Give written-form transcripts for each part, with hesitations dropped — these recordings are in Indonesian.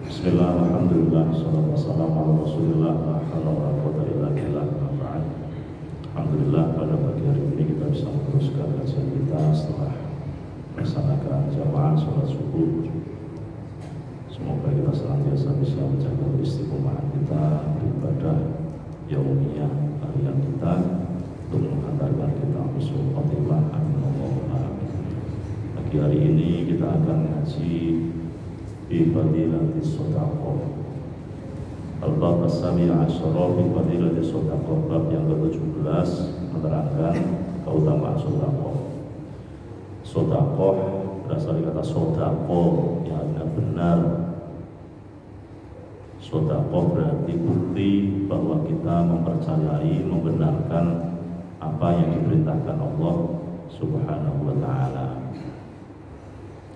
Bismillah, alhamdulillah, salatu wassalamu ala rasulillah, la hawla wa la quwwata illa billah, amma ba'd. Alhamdulillah, pada pagi hari ini kita bisa meneruskan kajian kita setelah melaksanakan jamaah sholat subuh. Semoga kita senantiasa bisa menjaga istiqomahan kita beribadah yaumiyah harian kita untuk menghantarkan kita husnul khotimah. Amin. Pagi hari ini kita akan ngaji fi fadilatis shadaqah. Al-bab as-sabi' asyara fi fadilatis shadaqah, bab yang ke-17 menerangkan keutamaan sedekah. Sedekah berasal dari kata sedekah yang artinya benar. Sedekah berarti bukti bahwa kita mempercayai, membenarkan apa yang diperintahkan Allah Subhanahu wa ta'ala.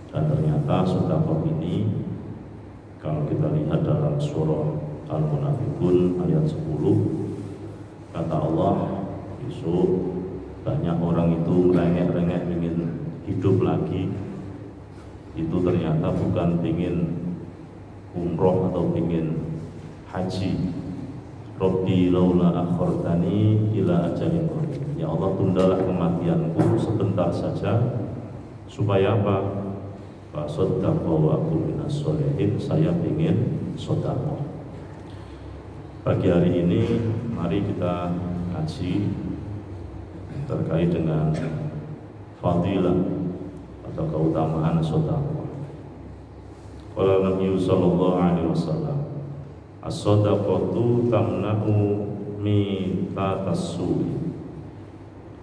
Dan ternyata sedekah ini kalau kita lihat dalam surah Al-Munafiqun ayat 10, kata Allah, besok banyak orang itu merengek-rengek ingin hidup lagi. Itu ternyata bukan ingin umroh atau ingin haji. Rabbi laula akhartani ila ajalin qarib. Ya Allah, tundalah kematianku sebentar saja supaya apa? Fasaddaqa wa aku minas sholihin. Saya ingin sedekah. Pagi hari ini mari kita kaji terkait dengan fadilah atau keutamaan sedekah. Qala Nabi sallallahu alaihi wasallam, as-shadaqatu tamna'u mitatas su'i.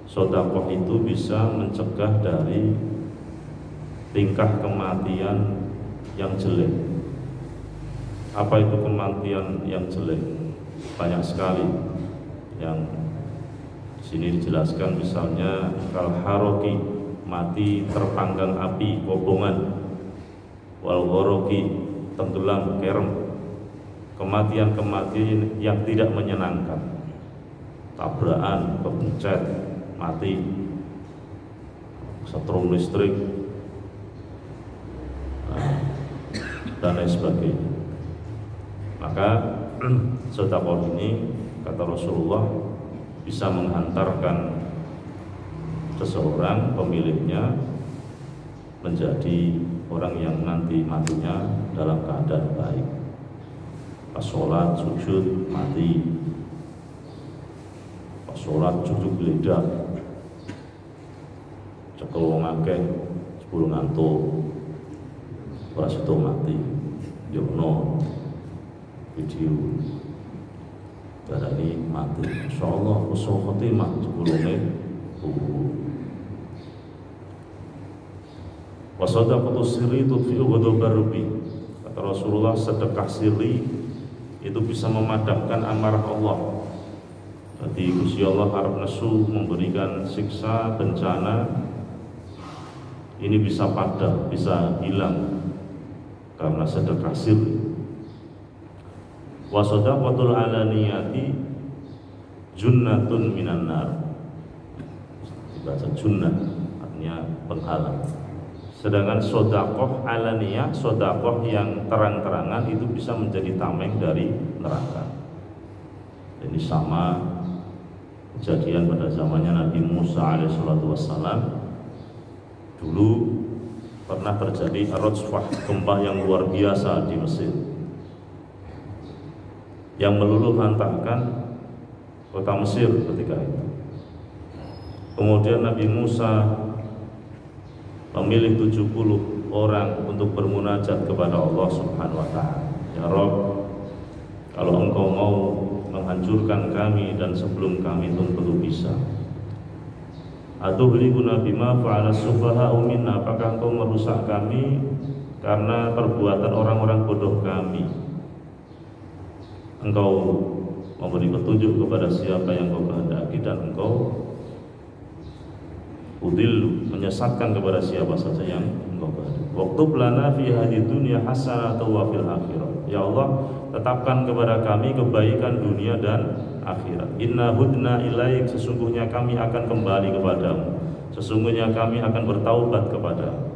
Sedekah itu bisa mencegah dari tingkah kematian yang jelek. Apa itu kematian yang jelek? Banyak sekali yang di sini dijelaskan, misalnya kal haroki, mati terpanggang api kobongan, wal ghoroki, tenggelam kerem, kematian-kematian yang tidak menyenangkan, tabrakan, kepencet, mati, setrum listrik, dan lain sebagainya. Maka sedekah ini, kata Rasulullah, bisa menghantarkan seseorang, pemiliknya, menjadi orang yang nanti matinya dalam keadaan baik. Pas sholat sujud mati, pas sholat sujud geledak, cekel wong akeh 10 ngantuk, ora sido mati. Yono video darani mati, insyaallah husnul khotimah 10 menit. Wa sadaqatu sirri tudfi'u ghadabar rabbi. Kata Rasulullah, sedekah sirri itu bisa memadamkan amarah Allah. Jadi Gusti Allah arep nesu memberikan siksa, bencana, ini bisa padam, bisa hilang karena sedekah sirri. Wa sadaqatul alaniyati junnatun minan nar. Bahasa junnah artinya penghalang. Sedangkan sedekah alaniyah, sedekah yang terang-terangan, itu bisa menjadi tameng dari neraka. Ini sama kejadian pada zamannya Nabi Musa alaihissalatu wassalam. Dulu pernah terjadi ar-rajfah, gempa yang luar biasa di Mesir yang meluluhlantakkan kota Mesir ketika itu. Kemudian Nabi Musa memilih 70 orang untuk bermunajat kepada Allah Subhanahu wa ta'ala. Ya Rabb, kalau engkau mau menghancurkan kami dan sebelum kami tentu bisa. Atuhlikuna bima fa'ala sufaha'u minna, apakah engkau merusak kami karena perbuatan orang-orang bodoh kami? Engkau memberi petunjuk kepada siapa yang engkau kehendaki, dan engkau udil, menyesatkan kepada siapa saja yang engkau kehendaki. Waktub lana fi hadhihi dunya hasanatan wa fil akhirah. Ya Allah, tetapkan kepada kami kebaikan dunia dan akhirat. Inna hudna ilaik, sesungguhnya kami akan kembali kepadamu, sesungguhnya kami akan bertaubat kepadamu.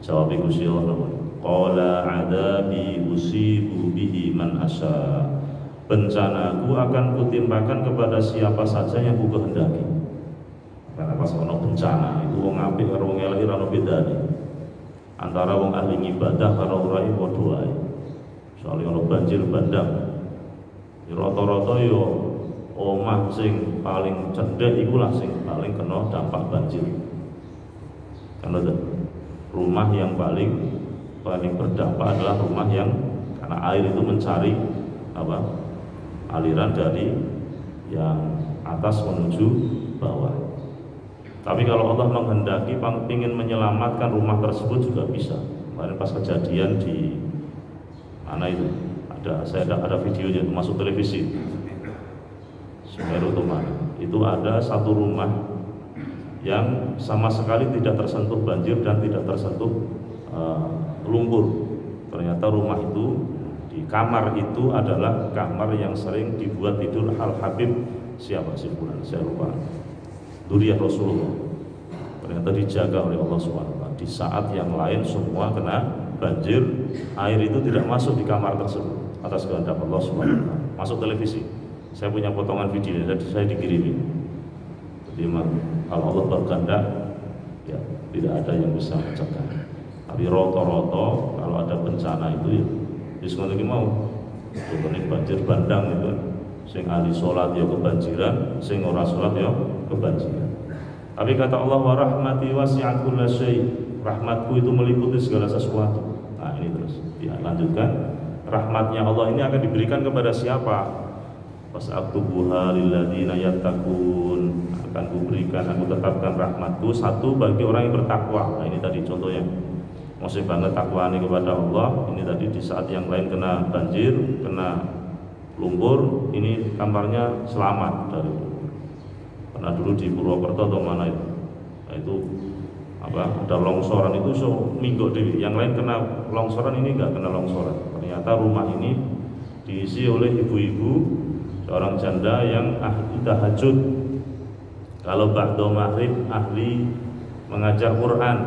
Jawab Gusti Allah, qala adabi usibu bihi man asya. Bencanaku akan kutimpakan kepada siapa saja yang ku kehendaki. Karena pas ono bencana itu wong apik karo wong elek ora ono bedane. Antara wong ahli ibadah karo ora padha wae. Soale ono banjir bandang. Rata-rata yo omah sing paling cendek iku lah sing paling kena dampak banjir. Karena rumah yang paling berdampak adalah rumah yang karena air itu mencari aliran dari yang atas menuju bawah. Tapi kalau Allah menghendaki ingin menyelamatkan rumah tersebut juga bisa. Kemarin pas kejadian di mana itu saya ada videonya itu masuk televisi. Semeru Tomang itu ada satu rumah yang sama sekali tidak tersentuh banjir dan tidak tersentuh lumpur. Ternyata rumah itu di kamar itu adalah kamar yang sering dibuat tidur Al-Habib siapa sih bulan saya lupa, Dzurriyyah Rasulullah. Ternyata dijaga oleh Allah SWT. Di saat yang lain semua kena banjir, air itu tidak masuk di kamar tersebut atas kehendak Allah SWT. Masuk televisi. Saya punya potongan video, saya dikirimi. Jadi kalau Allah berkehendak, ya tidak ada yang bisa mencegah. Tapi roto-roto kalau ada bencana itu ya diskonnya mau. Contohnya banjir bandang itu, sing ahli sholat ya kebanjiran, sing ora sholat ya kebanjiran. Tapi kata Allah wa rahmati wasi'at kulla syai', rahmatku itu meliputi segala sesuatu. Nah ini terus ya lanjutkan, rahmatnya Allah ini akan diberikan kepada siapa? Fas'aktubuha lilladzina yattaqun, akan kuberikan, aku tetapkan rahmatku satu bagi orang yang bertakwa. Nah ini tadi contohnya, maksud banget takwaan kepada Allah. Ini tadi di saat yang lain kena banjir, kena lumpur, ini kamarnya selamat dari itu. Karena dulu di Purwokerto atau mana itu, nah itu ada longsoran itu minggu dewi. Yang lain kena longsoran, ini enggak kena longsoran. Ternyata rumah ini diisi oleh ibu-ibu, seorang janda yang ahli tahajud. Kalau ba'da maghrib ahli mengajar Quran.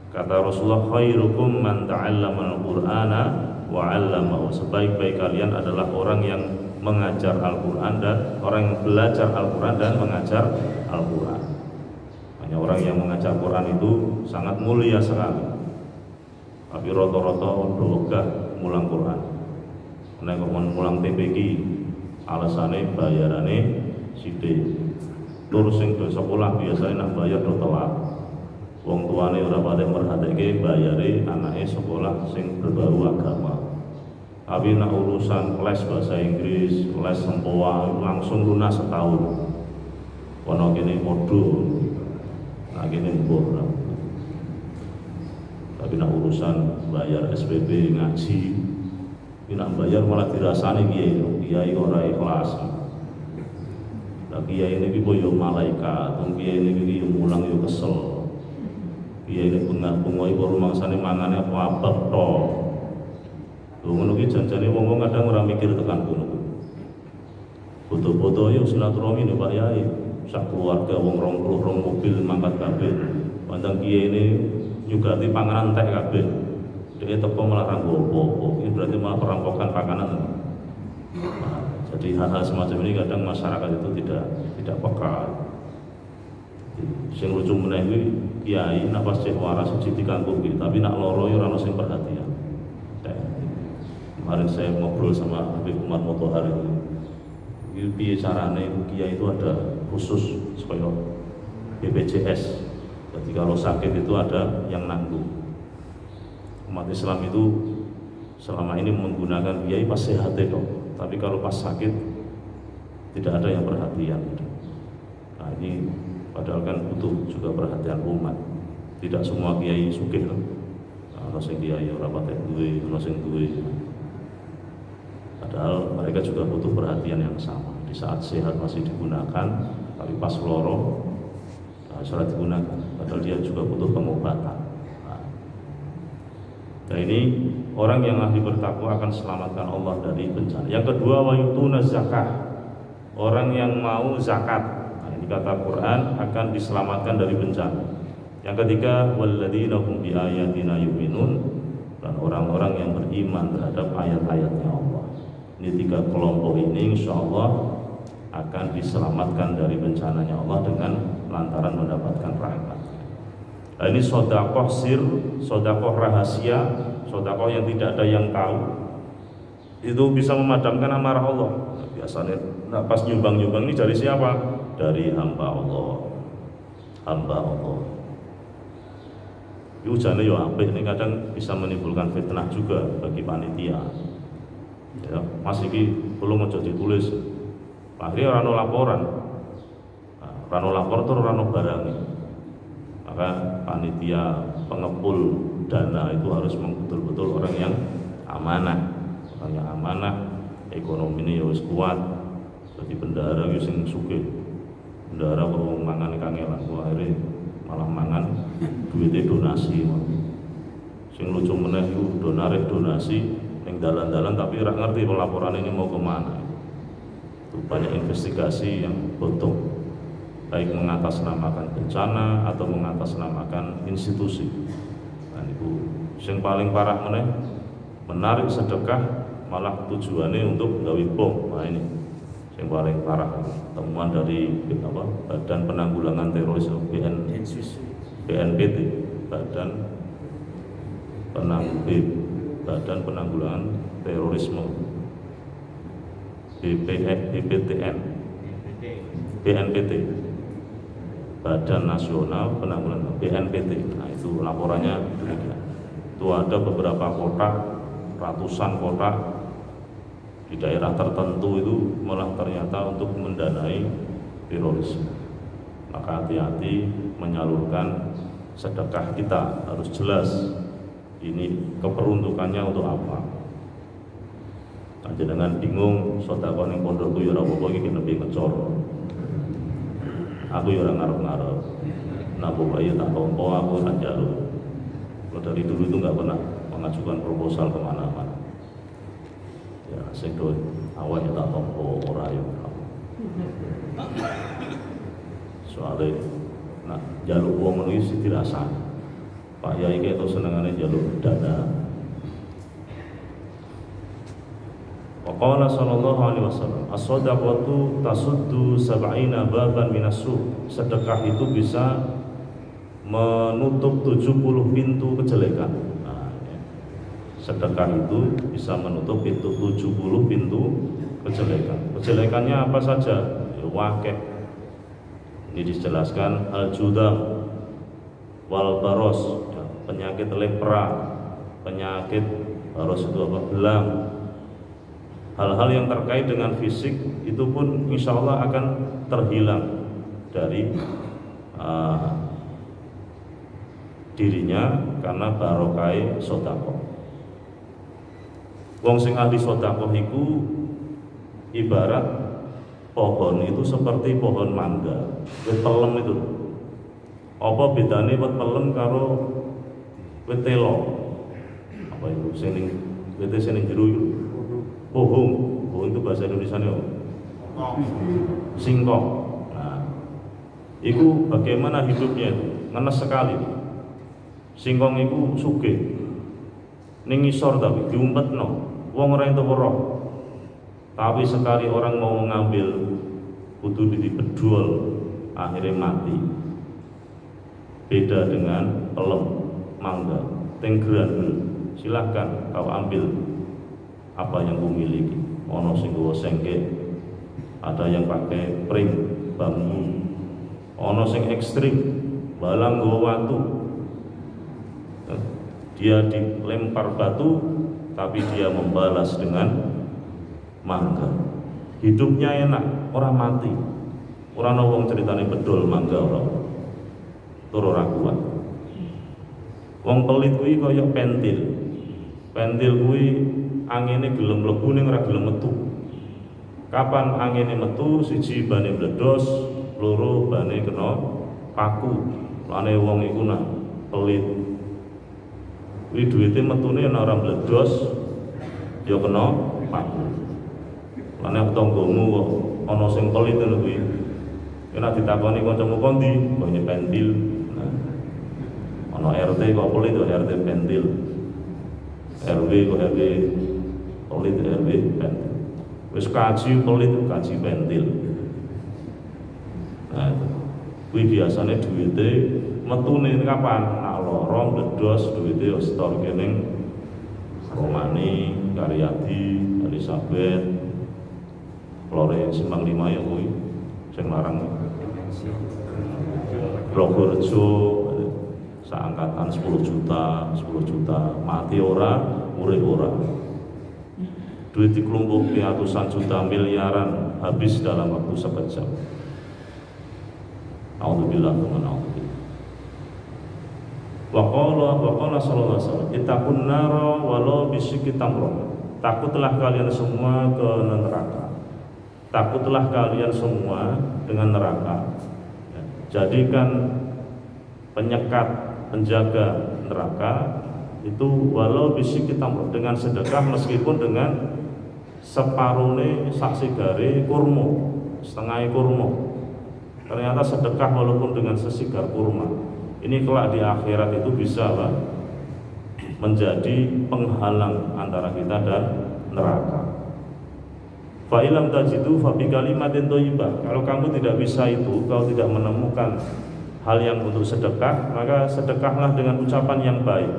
Kata Rasulullah, khairukum man ta'allama al-Qur'ana wa 'allamahu. Sebaik-baik kalian adalah orang yang mengajar Al-Qur'an dan orang yang belajar Al-Qur'an dan mengajar Al-Qur'an. Hanya orang yang mengajar Quran itu sangat mulia sekali. Tapi rata-rata ogah mulang Quran. Nek mulang TPQ alasane bayarane sithik. Tur sing do sekolah biasanya nak bayar do telat. Wong tuane ora patek merhatekake bayare anake sekolah sing berbau agama. Tapi nak urusan les bahasa Inggris, les sempoa langsung lunas setahun. Ono kene modul, nah kene mbok. Tapi nak urusan bayar SPP ngaji, ini nak bayar malah dirasani kiai ora ikhlas. Lah kiai ini yo malaikat, kiai ini yo mulang yo kesel. Kiai ini bengak-bengok iku rumangsane mangane apa to. Lho ngono ki janjane wong-wong kadang ora mikir tekan kono. Foto-foto yo silaturahmi nih Pak Yai, sak keluarga wong 20 mobil mangkat kabeh. Pandang kiai ini nyugati panganan entek kabeh. Dia teko malah ra apa-apa. Ini berarti malah perampokan panganan. Nah, jadi hal-hal semacam ini kadang masyarakat itu tidak peka. Sing lucu meneh kuwi kiai nak pas cek waras siji dikangguki, tapi nak loro yo ora ono sing perhatian. Kemarin saya ngobrol sama Habib Umar Motohar itu. Piye carane kiai itu ada khusus supaya BPJS. Jadi kalau sakit itu ada yang nanggung. Umat Islam itu selama ini menggunakan kiai pas sehat itu, tapi kalau pas sakit tidak ada yang perhatian. Nah ini padahal kan butuh juga perhatian umat. Tidak semua kiai sugih loh. Ono sing kiai ora patek duwe, ono sing duwe. Padahal mereka juga butuh perhatian yang sama. Di saat sehat masih digunakan, tapi pas loro surat digunakan. Padahal dia juga butuh pengobatan. Nah ini orang yang ahli bertakwa akan selamatkan Allah dari bencana. Yang kedua, wa yutuna zakah, orang yang mau zakat. Nah, ini kata Quran akan diselamatkan dari bencana. Yang ketiga, walladzina hum bi ayatina yu'minun, beriman terhadap ayat-ayatnya Allah. Ini 3 kelompok ini insya Allah akan diselamatkan dari bencananya Allah dengan lantaran mendapatkan rahmat. Nah, ini sodakoh sir, sodakoh rahasia, sodakoh yang tidak ada yang tahu. Itu bisa memadamkan amarah Allah. Nah, biasanya pas nyumbang-nyumbang ini dari siapa? Dari hamba Allah. Hamba Allah. Ujiannya ya apik, ini kadang bisa menimbulkan fitnah juga bagi panitia. Ya, Mas iki belum aja ditulis. Akhirnya rano laporan. Nah, rano lapor tuh rano barang. Maka panitia pengepul dana itu harus betul-betul orang yang amanah. Orang yang amanah, ekonomi ini harus kuat. Jadi bendahara itu sing sugih. Bendahara kalau mangan kangelan, akhirnya malah mangan duitnya donasi. Sing lucu meneh itu donasi yang dalan-dalan tapi rak ngerti pelaporan ini mau kemana. Itu banyak investigasi yang bodoh, baik mengatasnamakan bencana atau mengatasnamakan institusi. Dan itu yang paling parah meneh menarik sedekah malah tujuannya untuk gawe bom. Nah ini yang paling parah, temuan dari Badan Penanggulangan Teroris BNPT, Badan Penanggulangan Terorisme BNPT, Badan Nasional Penanggulangan BNPT. Nah itu laporannya demikian. Itu ada beberapa kotak, ratusan kotak di daerah tertentu itu malah ternyata untuk mendanai terorisme. Maka hati-hati menyalurkan sedekah kita, harus jelas ini keperuntukannya untuk apa. Jangan bingung sedekah ning pondokku ya ora apa-apa iki nembe ngecor. Aku ya ora ngarep-ngarep. Nah pokoknya tak tompo aku tak jalur. Kalau dari dulu itu nggak pernah mengajukan proposal kemana-mana. Ya sing do awake tak tompo ora yo. Soalnya nah jaluk wong ngono iki dirasani. Pak Yai iki itu senengane jaluk dana. Waqala sallallahu alaihi wasallam, as-shadaqatu tasuddu sab'ina baban minassu. Sedekah itu bisa menutup 70 pintu kejelekan. Nah, ya. Sedekah itu bisa menutup pintu 70 pintu kejelekan. Kejelekannya apa saja? Ya, wakeh. Ini dijelaskan al-judam wal baros, ya, penyakit lepra, penyakit baros itu apa? Belang. Hal-hal yang terkait dengan fisik itu pun insya Allah akan terhilang dari dirinya karena barokai sedekah. Wong sing ahli sedekah iku ibarat pohon itu seperti pohon mangga, wit pelem itu. Apa bedane wit pelem karo wit telo? Apa itu sing wit sing jero itu? Pohon itu bahasa Indonesianya singkong. Nah, itu bagaimana hidupnya itu? Ngenes sekali. Singkong itu sugih. Ning ngisor tapi diumpetno. Wong ora entuk weruh. Tapi sekali orang mau ngambil kudu dibedol, akhirnya mati. Beda dengan pelem mangga, tenggeran. Silahkan kau ambil apa yang kau miliki. Ono sing nggawa sengke, ada yang pakai pring bambu, ono sing ekstrim balang nggawa watu. Dia dilempar batu tapi dia membalas dengan mangga. Hidupnya enak, orang mati. Orang wong ceritane bedol mangga ora. Tur ora kuat. Wong pelit kuwi kaya pentil. Pentil kuwi angine gelem mlebu ning ora gelem metu. Kapan angine metu, siji bane mledos, loro bane kena paku. Lane wong iku nak pelit. Kuwi duwite metune ana ora mledos, ya kena paku. Lane tanggamu kok ana sing pelit ngono kuwi. Nek ditakoni kancamu kondi, kok pentil. Nah, ana RT kok pelit, RT pentil. RW kok RW pelit RW pentil. Wis kaji pelit kaji pentil. Nah, kuwi biasane duwite metune kapan? Nak lorong ngedos duwite wis setor kening Romani, Karyadi, Elizabeth, Flore Simpang 5 ya kuwi sing larang. Progorejo seangkatan 10 juta, mati ora, urip ora. Duit dikelumpuki ratusan juta miliaran habis dalam waktu sekejap. Alhamdulillah teman alhamdulillah. Waqala sallallahu alaihi wasallam, ittaqun nara walau bisyikki tamrah. Takutlah kalian semua ke neraka. Takutlah kalian semua dengan neraka. Jadikan penyekat, penjaga neraka itu walau bisyikki tamrah, dengan sedekah meskipun dengan separone saksigare kurma, setengah kurma. Ternyata sedekah walaupun dengan sesigar kurma, ini kelak di akhirat itu bisa menjadi penghalang antara kita dan neraka. Fa ilam tajidu fa bi kalimatin thayyibah. Kalau kamu tidak bisa itu, kalau tidak menemukan hal yang untuk sedekah, maka sedekahlah dengan ucapan yang baik.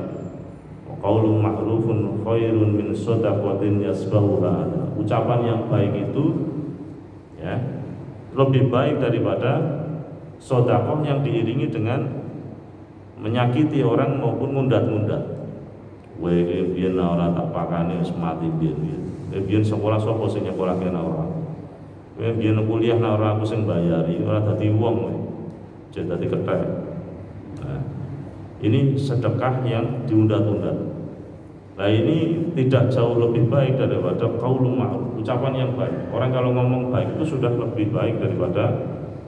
Qaulun ma'rufun khairun min shadaqatin yasbahuha. Ucapan yang baik itu ya lebih baik daripada sedekah yang diiringi dengan menyakiti orang maupun ngundat-ngundat. Biyen ora tak pakane wis mati biyen. Biyen sekolah sapa sing nyekolahke ora. Biyen kuliah ora aku sing bayari, ora dadi wong kowe. Jadi dadi kethek. Nah, ini sedekah yang diunda-tunda. Nah, ini tidak jauh lebih baik daripada qaulun ma'ruf, ucapan yang baik. Orang kalau ngomong baik itu sudah lebih baik daripada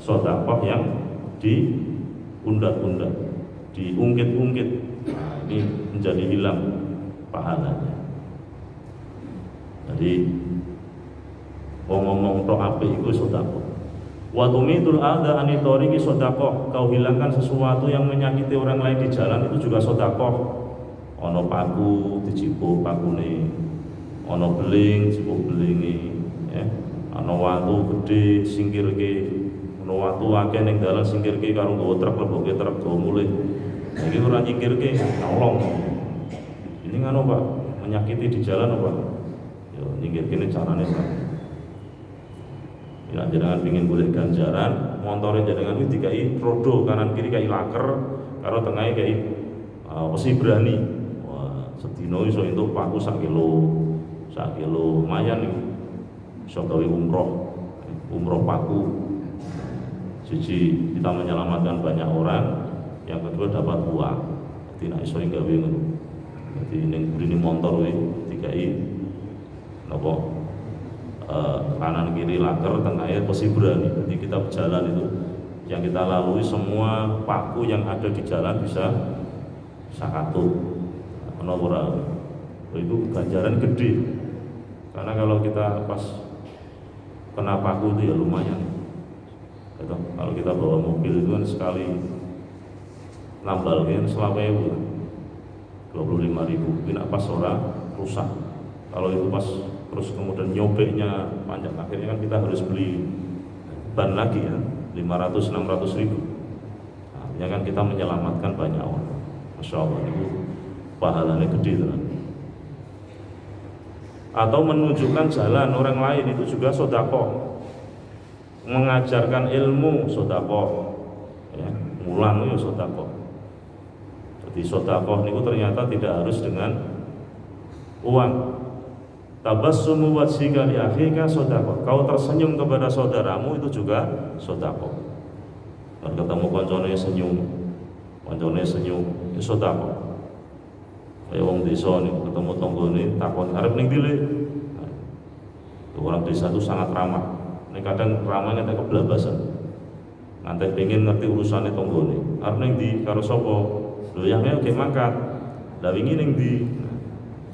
sedekah yang diunda-tunda, diungkit-ungkit. Nah, ini menjadi hilang pahalanya. Jadi ngomong tok apik iku sedekah. Wa tumitul adza anitoriki sedekah. Kau hilangkan sesuatu yang menyakiti orang lain di jalan itu juga sedekah. Ana paku dicipuk pakune, ana beling cipuk belinge, ya. Ana watu gedhe singkirke, ana watu akeh ning dalan singkirke karo nggawa truk leboke truk go mulih. Iki ora nyingkirke nolong. Ini ngono Pak, menyakiti di jalan Pak. Yo nyingkirkene carane Pak. Ya jenengan pengin golek ganjaran, montore jenengan iki dikai rodo kanan kiri kai laker, karo tengahe kai besi berani. Sedina iso entuk paku sak kilo lumayan iki. Iso gawe umroh paku. Siji kita menyelamatkan banyak orang, yang kedua dapat uang. Dadi nek iso gawe ngono. Dadi ning mrene motor kuwi dikai napa kanan kiri laker tengahnya besi berani. Jadi kita berjalan itu yang kita lalui semua paku yang ada di jalan bisa katut. Itu ganjaran gede, karena kalau kita pas kena paku itu ya lumayan. Kalau kita bawa mobil itu kan sekali nambal kan selama 25.000, kena pas orang rusak. Kalau itu pas terus kemudian nyobeknya panjang, akhirnya kan kita harus beli ban lagi ya, 500-600 ribu. Artinya kan kita menyelamatkan banyak orang. Masya Allah, itu pahalanya gede teman. Atau menunjukkan jalan orang lain itu juga sedekah. Mengajarkan ilmu sedekah, ya, mulang itu sedekah. Jadi sedekah itu ternyata tidak harus dengan uang. Tabassumu wajhika li akhika sedekah. Kau tersenyum kepada saudaramu itu juga sedekah. Kalau ketemu kancane senyum, itu sedekah. Kayak wong desa nih ketemu tanggane takon arep ning ndi Le? Orang desa itu sangat ramah. Nek kadang ramahnya tak keblabasan. Nanti pengen ngerti urusane tanggane. Arep ning ndi karo sapa? Lho yangnya oke mangkat. Lah wingi ning ndi?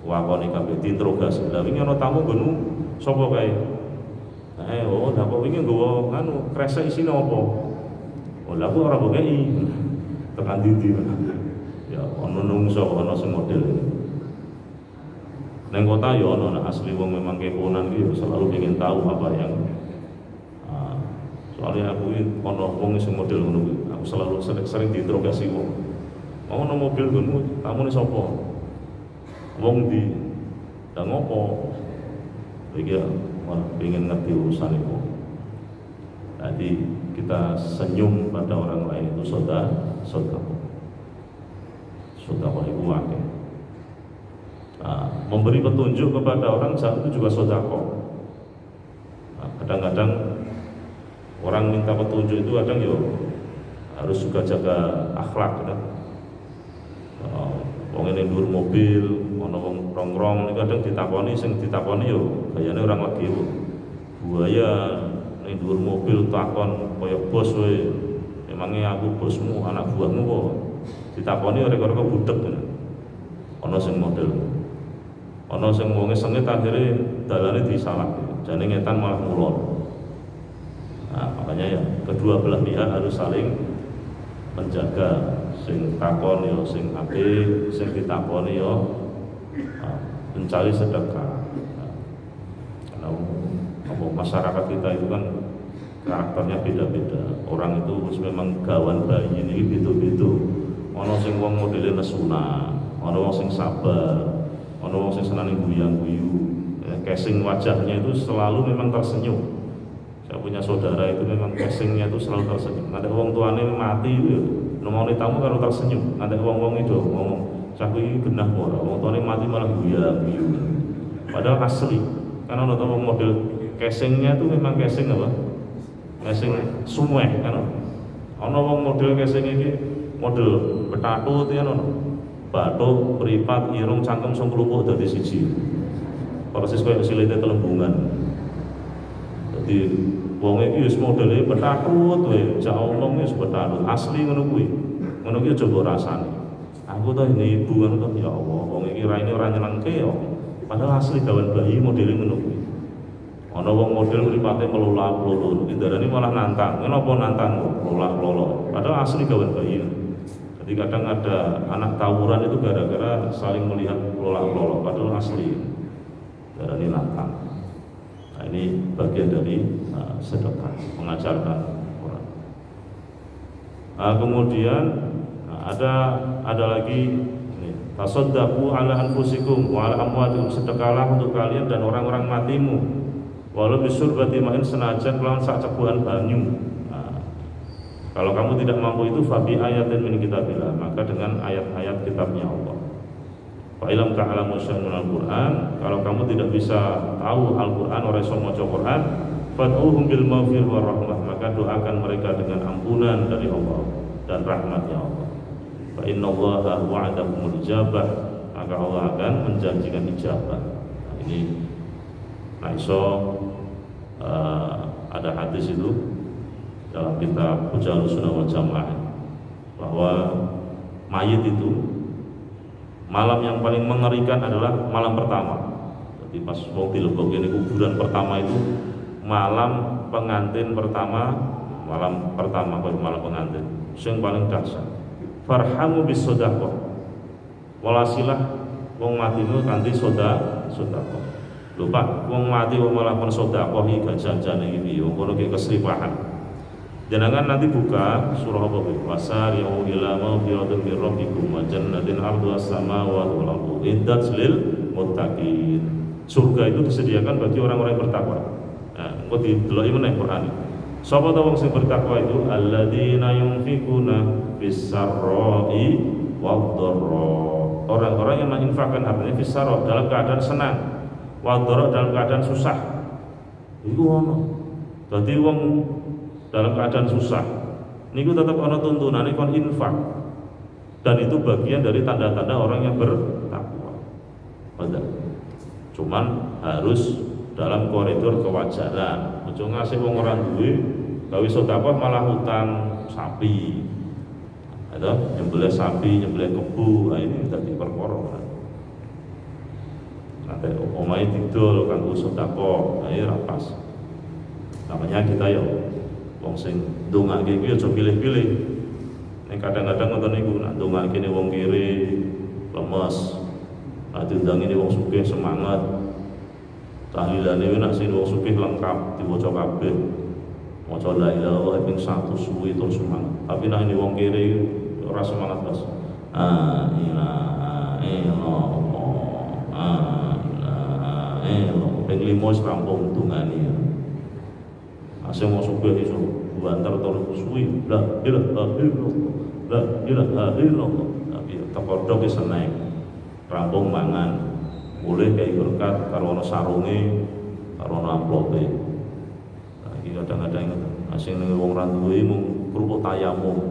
Wakone kabeh diinterogasi. Lah wingi ana tamu nggonmu sapa kae? Oh, lah kok wingi nggawa anu kresek isine apa? Oh, lah aku ora bokei. Tekan ndi? Ya ana nungso ana sing model. Neng kota ya ono asli wong memang keponan gitu selalu ingin tahu apa yang soalnya aku ini ono wong sing model ngono kuwi. Aku selalu sering diinterogasi wong. Mau ono mobil ngono, kamu ni sapa? Wong di dan ngopo? Iki malah pengen ngerti urusan itu. Jadi kita senyum pada orang lain itu sedekah itu akeh. Memberi petunjuk kepada orang itu juga sedekah. Kadang-kadang orang minta petunjuk itu kadang yo harus juga jaga akhlak kan. Wong ini ndur mobil, ono wong rongrong, kadang ditakoni, sing ditakoni yo gayane orang lagi buaya ning ndur mobil takon kaya bos kowe, emangnya aku bosmu, anak buahmu kok. Ditakoni rek-rek budek kan. Ono sing model. Ono sing wonge sengit akhirnya dalane disalah, jane ngetan malah ngulon. Nah, makanya ya kedua belah pihak harus saling menjaga, sing takon yo sing apik, sing ditakoni yo mencari sedekah. Karena masyarakat kita itu kan karakternya beda-beda. Orang itu memang gawan bayi ini beda-beda. Ono sing wong modele nesuna, ono wong sing sabar, ono wong sing seneng guyang-guyu. Casing wajahnya itu selalu memang tersenyum. Saya punya saudara itu memang casingnya itu selalu tersenyum. Nanti wong tuane mati itu, nomor tamu kalau tersenyum. Nanti wong itu ngomong, "Saku iki genah ora." Wong tuane mati malah guyang-guyu. Padahal asli. Karena ono wong model casingnya itu memang casing apa? Casing sumeh kan. Ono wong model casing iki model betatu ya ono. Bathuk, mripat, irung, cangkem sing klumpuk dadi siji. Persis koyo silite telembungan. Jadi wong iki wis modele betatu wae, jak omong wis betatu. Asli ngono kuwi. Ngono kuwi coba rasane. Aku tuh ini ibu ngono tuh ya Allah, wong iki raine ora nyenengke ya. Padahal asli gawan bayi modele ngono kuwi. Ana wong model mripate melolak-lolo, indarane malah nantang. Kenapa nantang melolak-lolo? Padahal asli gawan bayi. Jadi kadang ada anak tawuran itu gara-gara saling melihat melolak-lolo, padahal asli darane nantang. Nah, ini bagian dari sedekah, mengajarkan orang. Kemudian ada lagi tasaddaqu ala anfusikum wa ala amwatikum, sedekahlah untuk kalian dan orang-orang matimu. Walau bisurbati ma'in, senajan kelawan sak cebukan banyu. Kalau kamu tidak mampu itu fabi ayatin min kitabillah, maka dengan ayat-ayat kitabnya Allah. Fa ilam ta'lamu syai'an al-Qur'an, kalau kamu tidak bisa tahu Al-Qur'an ora iso maca Qur'an, fad'uhum bil maghfir war rahmah, maka doakan mereka dengan ampunan dari Allah dan rahmatnya Allah. Fa innallaha wa'adakumul ijabah, maka Allah akan menjanjikan ijabah. Nah, ini ada hadis itu dalam kitab Hujalus Sunnah wal Jamaah bahwa mayit itu malam yang paling mengerikan adalah malam pertama. Jadi pas mau dilebok ini kuburan pertama itu malam pengantin pertama, malam pengantin yang paling dahsyat. Farhamu bis sedekah, walasilah wong mati itu kanthi sedekah. Lupa wong mati wong malah pun sedekah iki gak janjane iki wong kono ki kesripahan. Jangan nanti buka surah apa itu? Wasari'u ila maghfiratin min rabbikum wa jannatin 'arduha as-samawati wal ardu iddat lil muttaqin. Surga itu disediakan bagi orang-orang yang bertakwa. Nah, kok dideloki meneh Quran. Sapa ta wong sing bertakwa itu? Alladzina yunfikuna fis-sarra'i wad-dharra. Orang-orang yang menginfakkan hartanya fis-sarra dalam keadaan senang, wad-dharra dalam keadaan susah. Iku ono. Dadi wong dalam keadaan susah niku tetap ana tuntunane kon infak, dan itu bagian dari tanda-tanda orang yang bertakwa. Padahal cuman harus dalam koridor kewajaran. Aja ngasih wong ora duwe gawe sedekah malah hutang sapi. Ada nyembelih sapi, nyembelih kebo, nah ini dadi perkara. Nanti omahe didol kanggo sedekah, nah ini rapas. Namanya kita ya wong sing ndongake iki aja pilih-pilih. Nek kadang-kadang ngoten niku nak ndongake wong kiri lemes. diundangi wong sugih semangat. Tahlilane nek sing wong sugih lengkap diwaca kabeh. Maca la ilaha illallah ping 1 suwi terus semangat. Tapi nek wong kiri ora semangat bos. Ilaha illallah. Ping 5 rampung tungane. Asing wong sugih iso banter terus suwi. La ilaha illallah. La ilaha illallah. Tapi tekodok wis seneng. Rampung mangan. Boleh kayak berkat karo ana sarunge, karo ana amplope. Nah, iki kadang-kadang asing ning wong ra duwe mung kerupuk tayamum.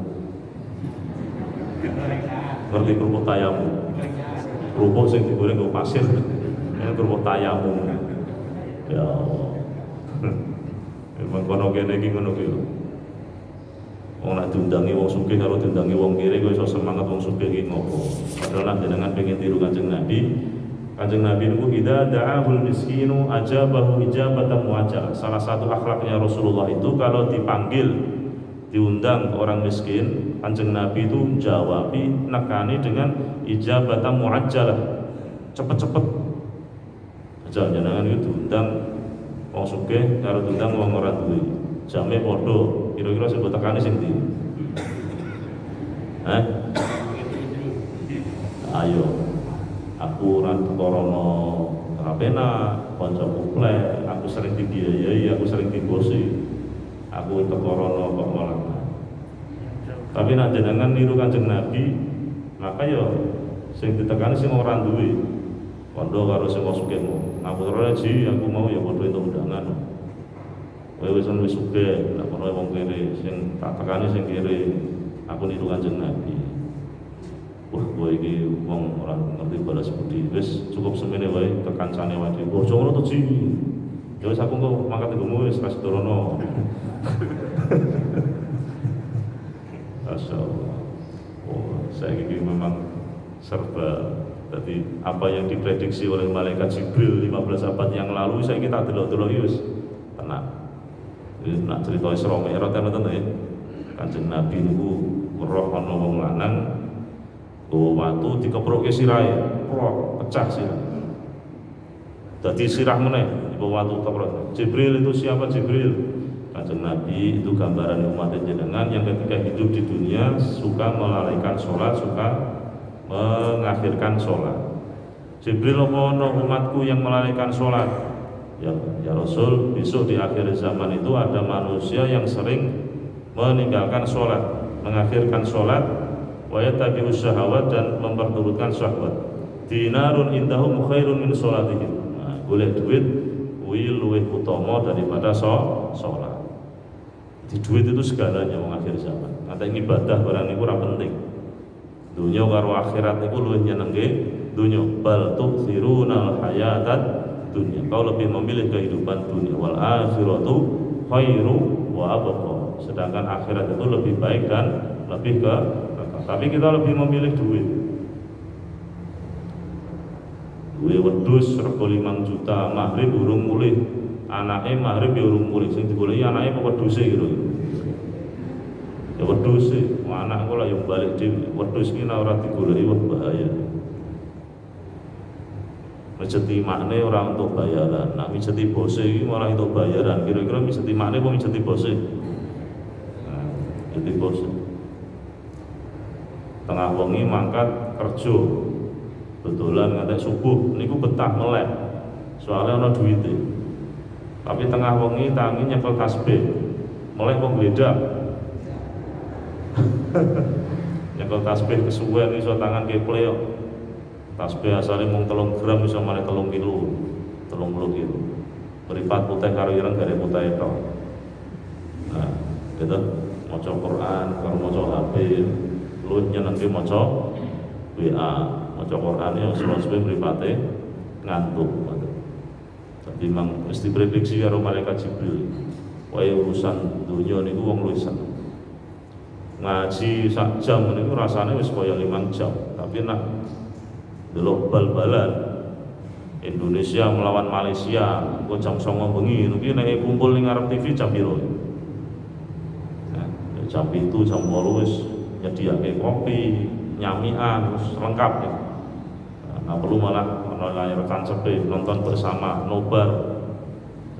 Ngerti kerupuk tayamum? Kerupuk sing digoreng nggo pasir. Ini kerupuk tayamum. Ya Allah. Memang kono kene iki ngono ki. Wong nek diundangi wong sugih karo diundangi wong kiri kok iso semangat wong sugih iki ngopo. Padahal nek jenengan pengen tiru Kanjeng Nabi. Kanjeng Nabi itu idza da'ahul miskinu ajabahu ijabatan muajjalah. Salah satu akhlaknya Rasulullah itu kalau dipanggil diundang orang miskin, Kanjeng Nabi itu jawabi nekani dengan ijabatan muajjalah. Cepet-cepet. Aja jenengan itu diundang wong sugih karo diundang wong ora duwe. Jame padha, kira-kira sing tekani sing ndi? Ayo. Aku ora korono rapena, kanca kuplek, aku sering dibiayai, aku sering dibosi. Aku tekorono kok malah. Tapi nek jenengan niru Kanjeng Nabi, maka ya sing ditekani sing ora duwe. Kondo karo sing sugih. Ngapura ji, aku mau ya padha entuk undangan. Kowe wis sugih, nek kono wong kere sing tak tekani sing kere, aku niru Kanjeng Nabi. Wah, kowe iki wong ora ngerti balas budi. Wis cukup semene wae kekancane wae. Ojo ngono to, Ji. Ya wis aku kok mangkat nggomu wis ras dorono. Masyaallah. Oh, saya ini memang serba. Jadi apa yang diprediksi oleh malaikat Jibril 15 abad yang lalu saya kita delok-delok wis tenang. Nak cerita Isra Mi'raj tenan ya. Kanjeng Nabi niku weruh ana wong lanang watu dikeprokke sirahe, pecah sirah. Dadi sirah meneh, watu keprok. Jibril itu siapa Jibril? Kanjeng Nabi itu gambaran umat jenengan yang ketika hidup di dunia suka melalaikan sholat, suka mengakhirkan sholat. Jibril ono umatku yang melalaikan sholat. Ya Rasul, besok di akhir zaman itu ada manusia yang sering meninggalkan sholat, mengakhirkan sholat, wa yatabi'u syahawat dan memperturutkan syahwat. Dinarun indahum khairun min sholatihim. Nah, golek duit kuwi luwih utama daripada sholat. Di duit itu segalanya mengakhir zaman. Kata ibadah barang niku ora penting. Dunia karo akhirat niku luwih nyenengke dunia. Bal tu'thirunal hayatad dunia. Kau lebih memilih kehidupan dunia. Wal akhiratu khairu wa abqa. Sedangkan akhirat itu lebih baik dan lebih ke. Tapi kita lebih memilih duit. Duit wedhus rego 5 juta, maghrib urung mulih. Anake maghrib ya urung mulih, sing digoleki anake kok wedhuse gitu. Ya wedhus e, anak kok lah yo balik dhewe. Wedhus ki nek ora digoleki wah bahaya. Mijeti makne ora untuk bayaran. Nek mijeti bose iki malah untuk bayaran. Kira-kira mijeti makne apa mijeti bose? Nah, mijeti bose. Tengah wengi mangkat kerja betulan ngantek subuh niku betah melek soalnya ana duwite. Tapi tengah wengi tangi nyekel tasbih melek wong beda. Nyekel tasbih kesuwen iso tangan keple kok. Tasbih asale mung 3 gram iso malih 3 kilo 30 kilo. Mripat putih karo ireng gare putih tok. Nah, gitu maca Quran karo maca HP luwih nyenengke maca WA, maca Quran ya suwe-suwe mripate ngantuk. Jadi memang mesti prediksi karo malaikat Jibril. Wae urusan dunia niku wong luwih seneng. Ngaji sak jam niku rasane wis kaya 5 jam, tapi nak delok bal-balan Indonesia melawan Malaysia kok jam 09.00 bengi niki nek kumpul ning ngarep TV jam piro? Nah, jam 7 jam 8 wis nyediake kopi, nyamian, terus lengkap ya. Nah, Nah, perlu malah layar kancepe nonton bersama nobar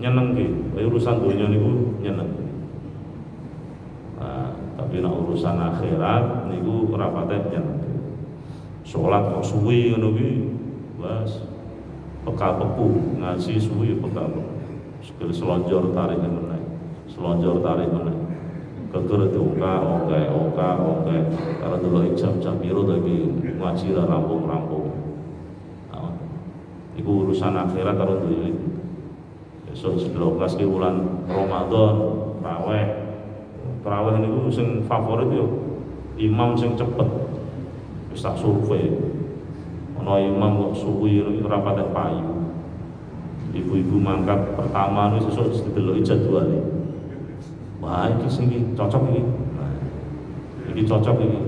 nyeneng ki, urusan dunia niku nyeneng. Nah, tapi nek urusan akhirat niku ora patek nyeneng. Salat kok suwi ngono ki, wes pekal-peku ngaji suwi pekal. Sekali selonjor tarik meneh. Selonjor tarik meneh. Keker oke. Karena dulu jam-jam biru lagi ngaji lah rampung. Nah, itu urusan akhirat karo dunia. Besok 12 di bulan Ramadan, Tarawih niku sing favorit yo imam sing cepet. Wis tak survei. Ana imam kok suwi ora patek payu. Ibu-ibu mangkat pertama niku sesuk dideloki jadwale. Wah, iki sing cocok iki. Nah, iki cocok iki.